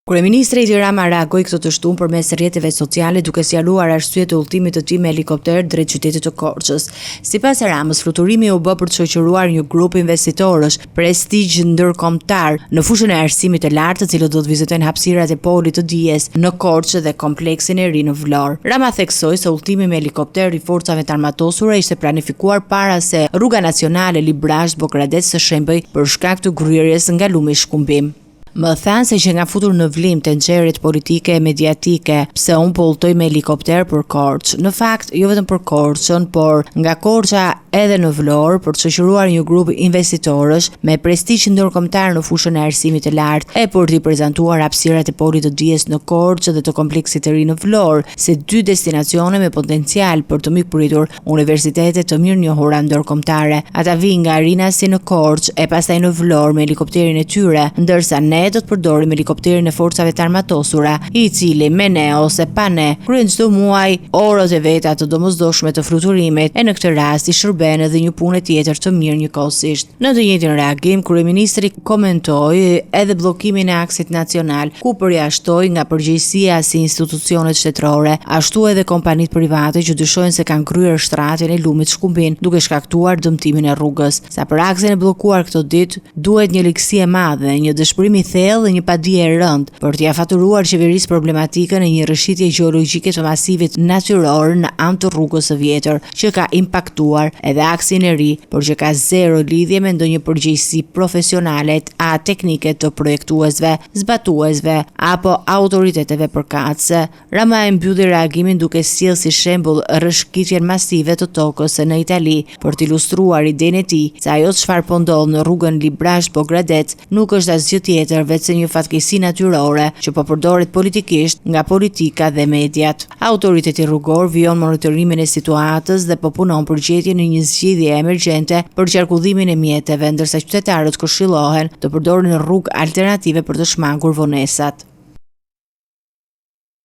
Kryeministri Edi Rama reagoi këtë të shtunë përmes rrjeteve sociale duke sqaruar arsyetë e udhëtimit të tij me helikopter drejt qytetit të Korçës. Sipas Ramës, fluturimi u bë për të shoqëruar një grup investitorësh prestigj ndërkombëtar në fushën e arsimit të lartë, të cilët do të vizitojnë hapësirat e polit të dijes në Korçë dhe kompleksin e ri në Vlorë. Rama theksoi se udhëtimi me helikopter i forcave të armatosura ishte planifikuar para se rruga nacionale Librazh-Bogradec së shembej për shkak të gryerjes nga lumi i shkumbim. Më thanë se që nga futur në vlim të nxjerrjet politike e mediatike, pse unë po udhtoj me helikopter për Korçë. Në fakt, jo vetëm për Korçën, por nga Korça edhe në Vlorë për të shoqëruar një grup investitorësh me prestigj ndërkombëtar në fushën e arsimit të lartë e për t'i prezantuar hapësirat e polit të dijes në Korçë dhe të kompleksit të ri në Vlorë, si dy destinacione me potencial për të mikpritur universitete të mirënjohura ndërkombëtare. Ata vijnë nga Rinasi në Korçë e pastaj në Vlorë me helikopterin e tyre, ndërsa ne do të përdorim helikopterin e forcave të armatosura, i cili me ne ose pa ne kryen çdo muaj orët e veta të domosdoshme të fluturimit e në këtë rast i shërben edhe një punë tjetër të mirë njëkohësisht. Në të njëjtin reagim, kryeministri komentoi edhe bllokimin e aksit nacional, ku përjashtoi nga përgjegjësia si institucionet shtetërore, ashtu edhe kompanitë private që dyshojnë se kanë kryer shtratin e lumit shkumbin duke shkaktuar dëmtimin e rrugës. Sa për aksin e bllokuar këtë ditë, duhet një ligësi e madhe, një dëshpërim i thellë dhe një padije e rëndë për t'ia faturuar qeverisë problematikën e një rrëshqitje gjeologjike të masivit natyror në anë të rrugës së vjetër, që ka impaktuar edhe aksin e ri, por që ka zero lidhje me ndonjë përgjegjësi profesionale a teknike të projektuesve, zbatuesve apo autoriteteve përkatëse. Rama e mbylli reagimin duke sjellë si shembull rrëshqitjen masive të tokës në Itali për të ilustruar idenë e tij se ajo çfarë po ndodh në rrugën Librazh-Bogradec nuk është asgjë tjetër veç se një fatkeqësi natyrore që po përdoret politikisht nga politika dhe mediat. Autoriteti rrugor vijon monitorimin e situatës dhe po punon për gjetjen e një zgjidhje emergjente për qarkullimin e mjeteve, ndërsa qytetarët këshillohen të përdorin rrugë alternative për të shmangur vonesat.